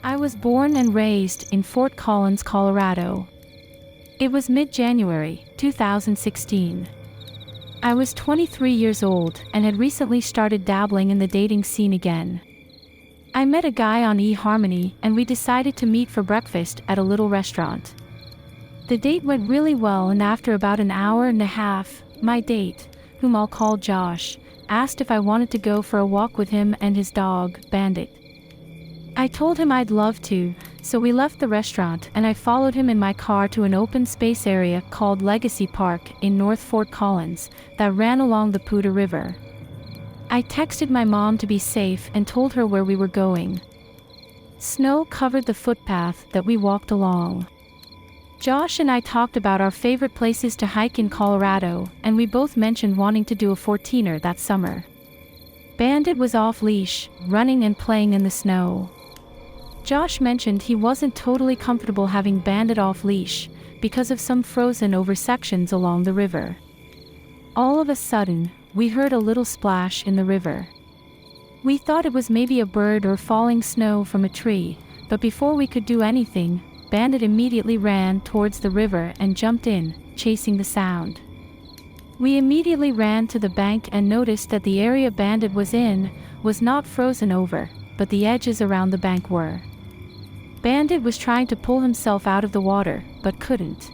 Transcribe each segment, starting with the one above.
I was born and raised in Fort Collins, Colorado. It was mid-January, 2016. I was 23 years old and had recently started dabbling in the dating scene again. I met a guy on eHarmony and we decided to meet for breakfast at a little restaurant. The date went really well, and after about an hour and a half, my date, whom I'll call Josh, asked if I wanted to go for a walk with him and his dog, Bandit. I told him I'd love to, so we left the restaurant and I followed him in my car to an open space area called Legacy Park in North Fort Collins that ran along the Poudre River. I texted my mom to be safe and told her where we were going. Snow covered the footpath that we walked along. Josh and I talked about our favorite places to hike in Colorado, and we both mentioned wanting to do a 14er that summer. Bandit was off-leash, running and playing in the snow. Josh mentioned he wasn't totally comfortable having Bandit off-leash because of some frozen-over sections along the river. All of a sudden, we heard a little splash in the river. We thought it was maybe a bird or falling snow from a tree, but before we could do anything, Bandit immediately ran towards the river and jumped in, chasing the sound. We immediately ran to the bank and noticed that the area Bandit was in was not frozen over, but the edges around the bank were. Bandit was trying to pull himself out of the water, but couldn't.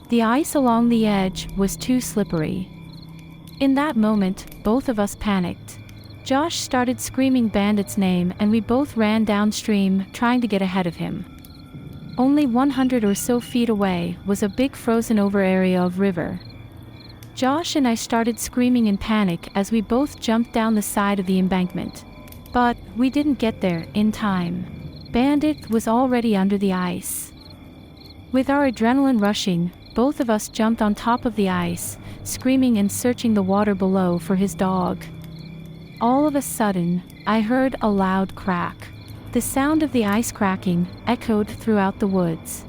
The ice along the edge was too slippery. In that moment, both of us panicked. Josh started screaming Bandit's name and we both ran downstream, trying to get ahead of him. Only 100 or so feet away was a big frozen-over area of river. Josh and I started screaming in panic as we both jumped down the side of the embankment. But we didn't get there in time. Bandit was already under the ice. With our adrenaline rushing, both of us jumped on top of the ice, screaming and searching the water below for his dog. All of a sudden, I heard a loud crack. The sound of the ice cracking echoed throughout the woods.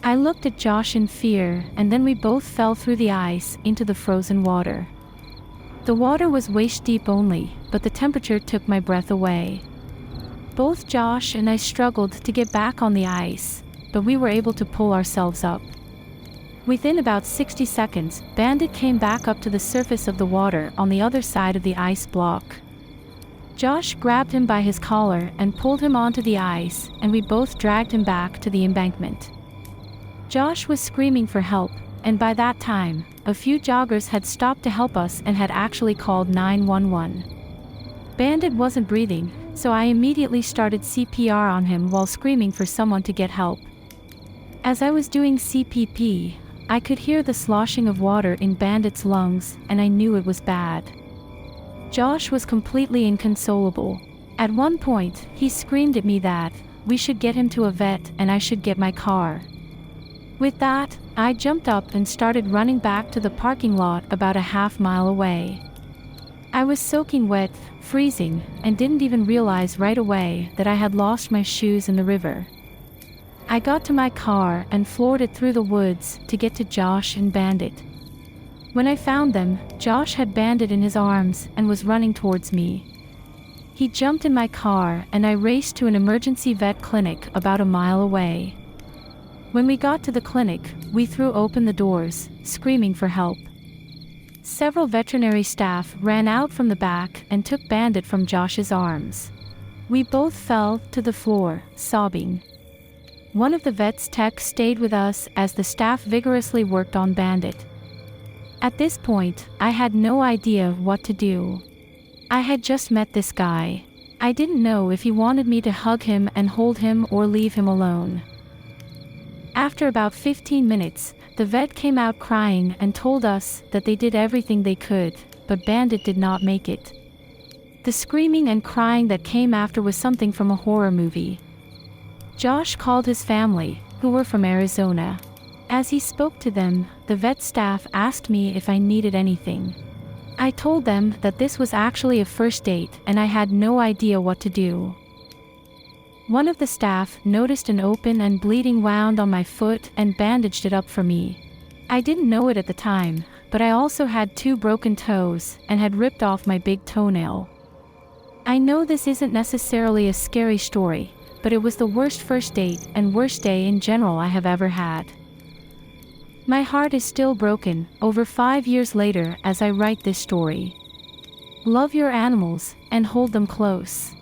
I looked at Josh in fear, and then we both fell through the ice into the frozen water. The water was waist-deep only, but the temperature took my breath away. Both Josh and I struggled to get back on the ice, but we were able to pull ourselves up. Within about 60 seconds, Bandit came back up to the surface of the water on the other side of the ice block. Josh grabbed him by his collar and pulled him onto the ice, and we both dragged him back to the embankment. Josh was screaming for help, and by that time, a few joggers had stopped to help us and had actually called 911. Bandit wasn't breathing, so I immediately started CPR on him while screaming for someone to get help. As I was doing CPP, I could hear the sloshing of water in Bandit's lungs, and I knew it was bad. Josh was completely inconsolable. At one point, he screamed at me that we should get him to a vet and I should get my car. With that, I jumped up and started running back to the parking lot about a half-mile away. I was soaking wet, freezing, and didn't even realize right away that I had lost my shoes in the river. I got to my car and floored it through the woods to get to Josh and Bandit. When I found them, Josh had Bandit in his arms and was running towards me. He jumped in my car and I raced to an emergency vet clinic about a mile away. When we got to the clinic, we threw open the doors, screaming for help. Several veterinary staff ran out from the back and took Bandit from Josh's arms. We both fell to the floor, sobbing. One of the vet's techs stayed with us as the staff vigorously worked on Bandit. At this point, I had no idea what to do. I had just met this guy. I didn't know if he wanted me to hug him and hold him or leave him alone. After about 15 minutes, the vet came out crying and told us that they did everything they could, but Bandit did not make it. The screaming and crying that came after was something from a horror movie. Josh called his family, who were from Arizona. As he spoke to them, the vet staff asked me if I needed anything. I told them that this was actually a first date and I had no idea what to do. One of the staff noticed an open and bleeding wound on my foot and bandaged it up for me. I didn't know it at the time, but I also had 2 broken toes and had ripped off my big toenail. I know this isn't necessarily a scary story, but it was the worst first date and worst day in general I have ever had. My heart is still broken, over 5 years later, as I write this story. Love your animals, and hold them close.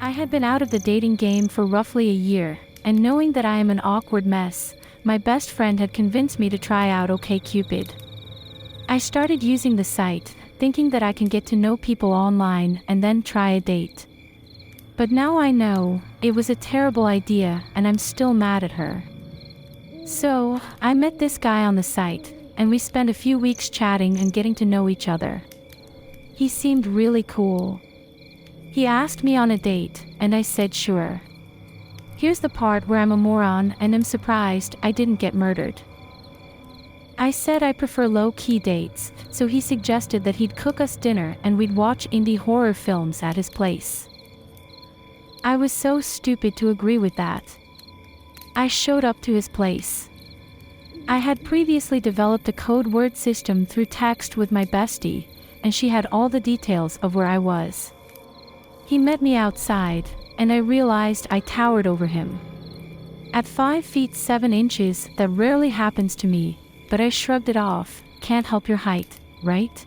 I had been out of the dating game for roughly a year, and knowing that I am an awkward mess, my best friend had convinced me to try out OkCupid. I started using the site, thinking that I can get to know people online and then try a date. But now I know, it was a terrible idea and I'm still mad at her. So, I met this guy on the site, and we spent a few weeks chatting and getting to know each other. He seemed really cool. He asked me on a date, and I said sure. Here's the part where I'm a moron and am surprised I didn't get murdered. I said I prefer low-key dates, so he suggested that he'd cook us dinner and we'd watch indie horror films at his place. I was so stupid to agree with that. I showed up to his place. I had previously developed a code word system through text with my bestie, and she had all the details of where I was. He met me outside, and I realized I towered over him. At 5 feet 7 inches, that rarely happens to me, but I shrugged it off. Can't help your height, right?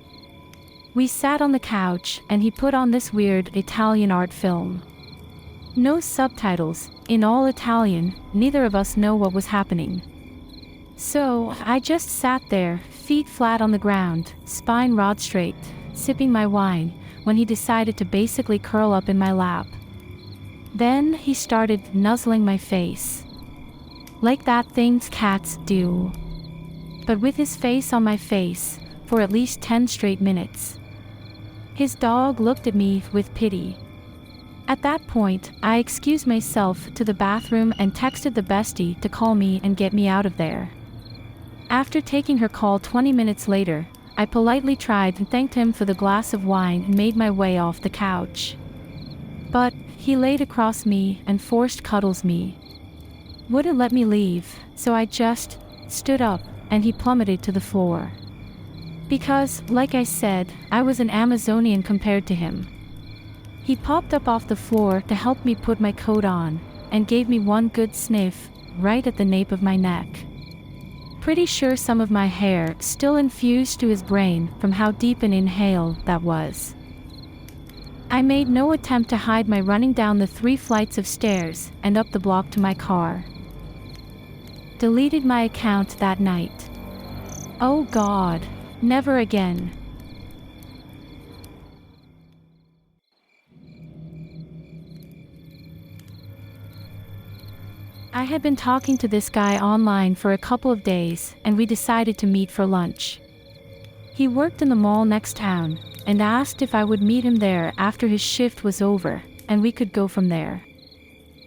We sat on the couch, and he put on this weird Italian art film. No subtitles, in all Italian, neither of us know what was happening. So, I just sat there, feet flat on the ground, spine rod straight, sipping my wine, when he decided to basically curl up in my lap. Then he started nuzzling my face. Like that things cats do. But with his face on my face, for at least 10 straight minutes. His dog looked at me with pity. At that point, I excused myself to the bathroom and texted the bestie to call me and get me out of there. After taking her call 20 minutes later, I politely tried and thanked him for the glass of wine and made my way off the couch. But he laid across me and forced cuddles me. Wouldn't let me leave, so I just stood up and he plummeted to the floor. Because, like I said, I was an Amazonian compared to him. He popped up off the floor to help me put my coat on, and gave me one good sniff, right at the nape of my neck. Pretty sure some of my hair still infused to his brain from how deep an inhale that was. I made no attempt to hide my running down the 3 flights of stairs and up the block to my car. Deleted my account that night. Oh God, never again. I had been talking to this guy online for a couple of days, and we decided to meet for lunch. He worked in the mall next town, and asked if I would meet him there after his shift was over, and we could go from there.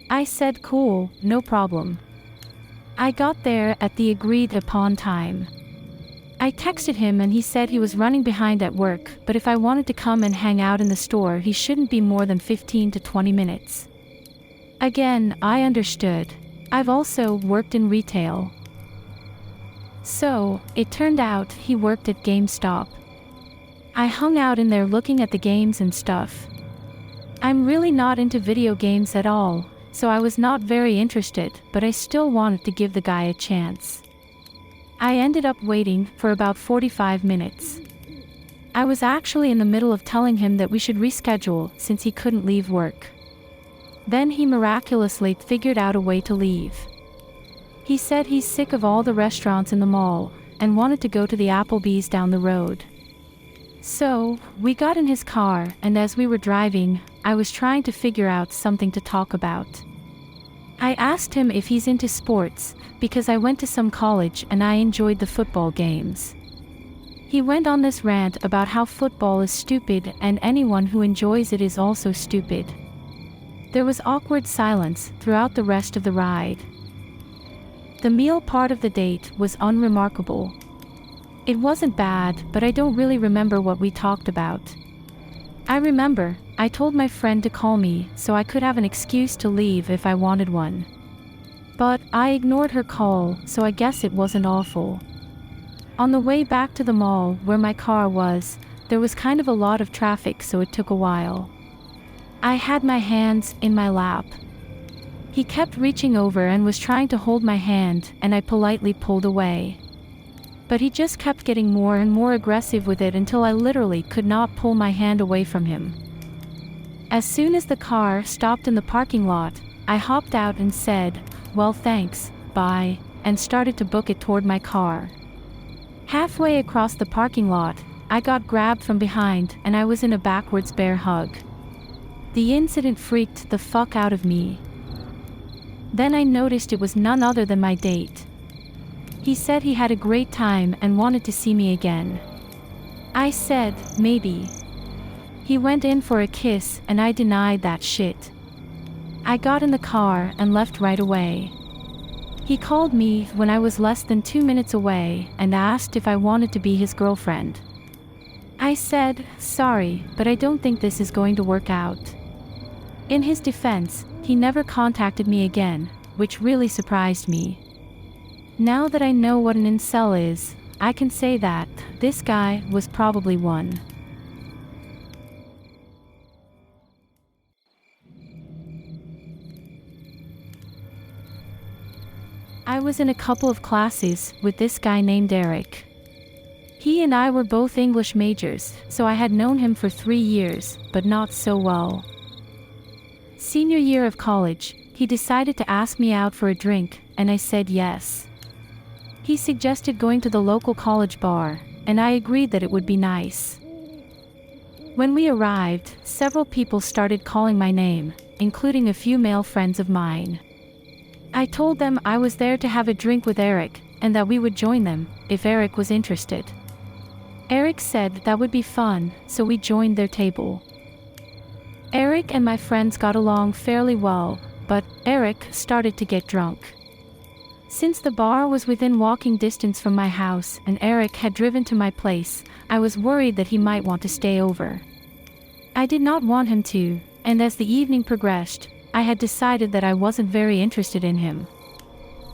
I said cool, no problem. I got there at the agreed upon time. I texted him and he said he was running behind at work, but if I wanted to come and hang out in the store he shouldn't be more than 15 to 20 minutes. Again, I understood. I've also worked in retail. So, it turned out he worked at GameStop. I hung out in there looking at the games and stuff. I'm really not into video games at all, so I was not very interested, but I still wanted to give the guy a chance. I ended up waiting for about 45 minutes. I was actually in the middle of telling him that we should reschedule since he couldn't leave work. Then he miraculously figured out a way to leave. He said he's sick of all the restaurants in the mall and wanted to go to the Applebee's down the road. So, we got in his car, and as we were driving, I was trying to figure out something to talk about. I asked him if he's into sports, because I went to some college and I enjoyed the football games. He went on this rant about how football is stupid and anyone who enjoys it is also stupid. There was awkward silence throughout the rest of the ride. The meal part of the date was unremarkable. It wasn't bad, but I don't really remember what we talked about. I remember, I told my friend to call me so I could have an excuse to leave if I wanted one. But I ignored her call, so I guess it wasn't awful. On the way back to the mall where my car was, there was kind of a lot of traffic, so it took a while. I had my hands in my lap. He kept reaching over and was trying to hold my hand, and I politely pulled away. But he just kept getting more and more aggressive with it until I literally could not pull my hand away from him. As soon as the car stopped in the parking lot, I hopped out and said, "Well, thanks, bye," and started to book it toward my car. Halfway across the parking lot, I got grabbed from behind and I was in a backwards bear hug. The incident freaked the fuck out of me. Then I noticed it was none other than my date. He said he had a great time and wanted to see me again. I said, maybe. He went in for a kiss and I denied that shit. I got in the car and left right away. He called me when I was less than 2 minutes away and asked if I wanted to be his girlfriend. I said, sorry, but I don't think this is going to work out. In his defense, he never contacted me again, which really surprised me. Now that I know what an incel is, I can say that this guy was probably one. I was in a couple of classes with this guy named Eric. He and I were both English majors, so I had known him for 3 years, but not so well. Senior year of college, he decided to ask me out for a drink, and I said yes. He suggested going to the local college bar, and I agreed that it would be nice. When we arrived, several people started calling my name, including a few male friends of mine. I told them I was there to have a drink with Eric, and that we would join them, if Eric was interested. Eric said that would be fun, so we joined their table. Eric and my friends got along fairly well, but Eric started to get drunk. Since the bar was within walking distance from my house and Eric had driven to my place, I was worried that he might want to stay over. I did not want him to, and as the evening progressed, I had decided that I wasn't very interested in him.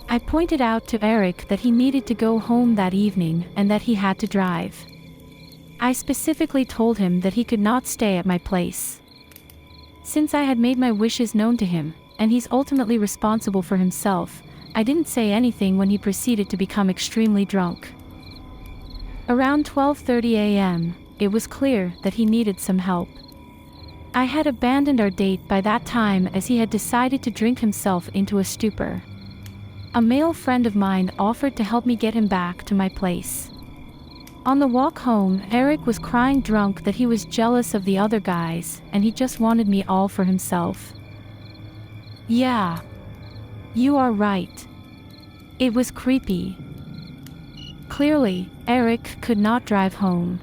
I pointed out to Eric that he needed to go home that evening and that he had to drive. I specifically told him that he could not stay at my place. Since I had made my wishes known to him, and he's ultimately responsible for himself, I didn't say anything when he proceeded to become extremely drunk. Around 12:30 a.m., it was clear that he needed some help. I had abandoned our date by that time as he had decided to drink himself into a stupor. A male friend of mine offered to help me get him back to my place. On the walk home, Eric was crying drunk that he was jealous of the other guys, and he just wanted me all for himself. Yeah. You are right. It was creepy. Clearly, Eric could not drive home.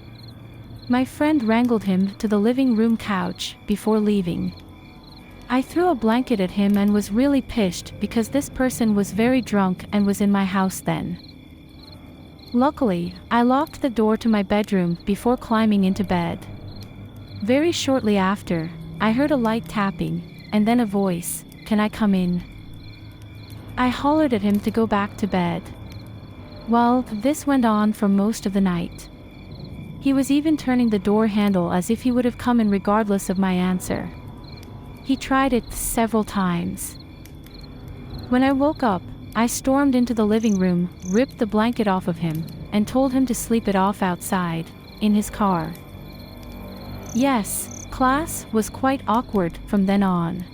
My friend wrangled him to the living room couch before leaving. I threw a blanket at him and was really pissed because this person was very drunk and was in my house then. Luckily, I locked the door to my bedroom before climbing into bed. Very shortly after, I heard a light tapping, and then a voice, "Can I come in?" I hollered at him to go back to bed. Well, this went on for most of the night. He was even turning the door handle as if he would have come in regardless of my answer. He tried it several times. When I woke up, I stormed into the living room, ripped the blanket off of him, and told him to sleep it off outside, in his car. Yes, class was quite awkward from then on.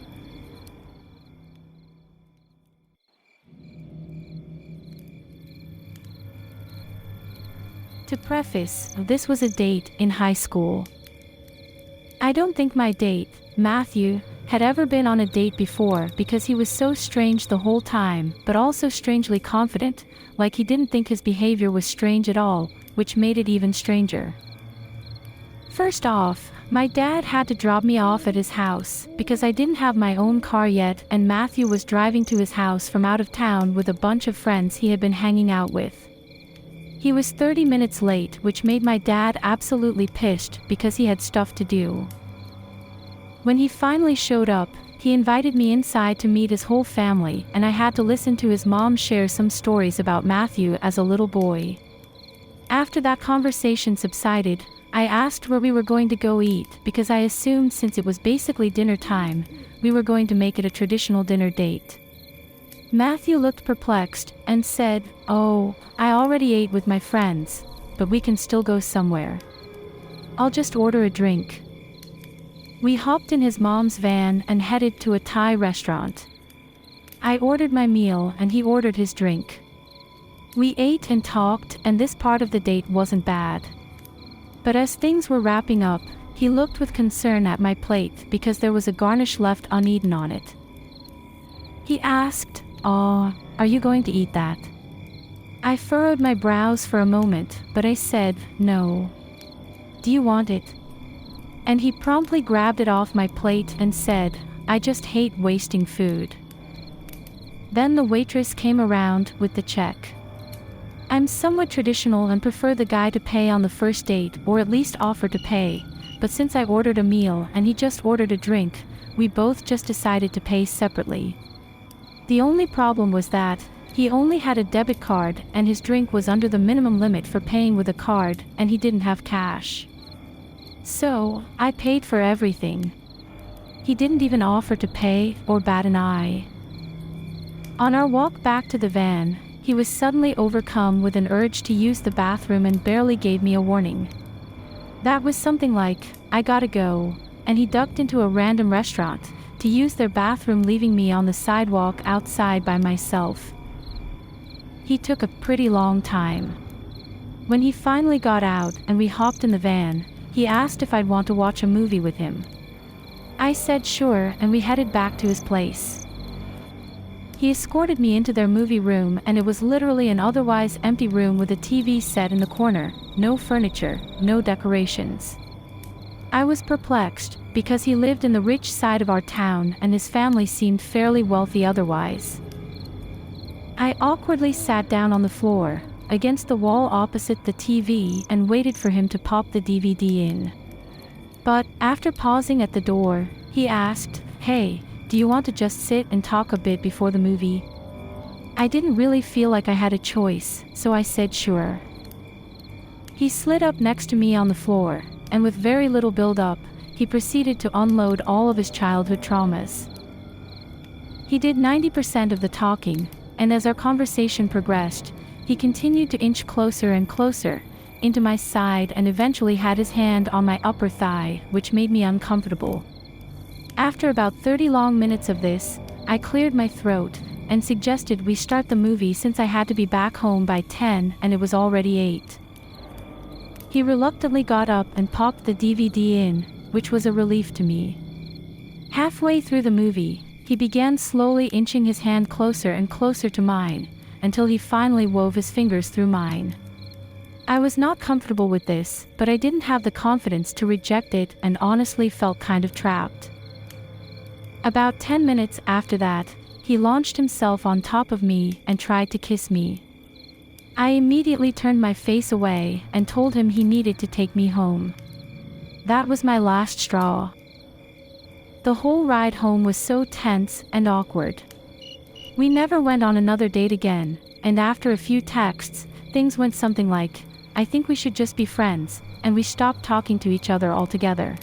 To preface, this was a date in high school. I don't think my date, Matthew, had ever been on a date before because he was so strange the whole time, but also strangely confident, like he didn't think his behavior was strange at all, which made it even stranger. First off, my dad had to drop me off at his house because I didn't have my own car yet and Matthew was driving to his house from out of town with a bunch of friends he had been hanging out with. He was 30 minutes late, which made my dad absolutely pissed because he had stuff to do. When he finally showed up, he invited me inside to meet his whole family, and I had to listen to his mom share some stories about Matthew as a little boy. After that conversation subsided, I asked where we were going to go eat because I assumed since it was basically dinner time, we were going to make it a traditional dinner date. Matthew looked perplexed and said, "Oh, I already ate with my friends, but we can still go somewhere. I'll just order a drink." We hopped in his mom's van and headed to a Thai restaurant. I ordered my meal and he ordered his drink. We ate and talked, and this part of the date wasn't bad. But as things were wrapping up, he looked with concern at my plate because there was a garnish left uneaten on it. He asked, "Oh, are you going to eat that?" I furrowed my brows for a moment, but I said, "No." "Do you want it?" And he promptly grabbed it off my plate and said, "I just hate wasting food." Then the waitress came around with the check. I'm somewhat traditional and prefer the guy to pay on the first date, or at least offer to pay, but since I ordered a meal and he just ordered a drink, we both just decided to pay separately. The only problem was that he only had a debit card and his drink was under the minimum limit for paying with a card, and he didn't have cash. So, I paid for everything. He didn't even offer to pay or bat an eye. On our walk back to the van, he was suddenly overcome with an urge to use the bathroom and barely gave me a warning. That was something like, "I gotta go," and he ducked into a random restaurant to use their bathroom, leaving me on the sidewalk outside by myself. He took a pretty long time. When he finally got out and we hopped in the van, he asked if I'd want to watch a movie with him. I said sure, and we headed back to his place. He escorted me into their movie room, and it was literally an otherwise empty room with a TV set in the corner, no furniture, no decorations. I was perplexed, because he lived in the rich side of our town and his family seemed fairly wealthy otherwise. I awkwardly sat down on the floor, against the wall opposite the TV, and waited for him to pop the DVD in. But, after pausing at the door, he asked, "Hey, do you want to just sit and talk a bit before the movie?" I didn't really feel like I had a choice, so I said sure. He slid up next to me on the floor, and with very little build-up, he proceeded to unload all of his childhood traumas. He did 90% of the talking, and as our conversation progressed, he continued to inch closer and closer into my side and eventually had his hand on my upper thigh, which made me uncomfortable. After about 30 long minutes of this, I cleared my throat and suggested we start the movie since I had to be back home by 10 and it was already 8. He reluctantly got up and popped the DVD in, which was a relief to me. Halfway through the movie, he began slowly inching his hand closer and closer to mine, until he finally wove his fingers through mine. I was not comfortable with this, but I didn't have the confidence to reject it and honestly felt kind of trapped. About 10 minutes after that, he launched himself on top of me and tried to kiss me. I immediately turned my face away and told him he needed to take me home. That was my last straw. The whole ride home was so tense and awkward. We never went on another date again, and after a few texts, things went something like, "I think we should just be friends," and we stopped talking to each other altogether.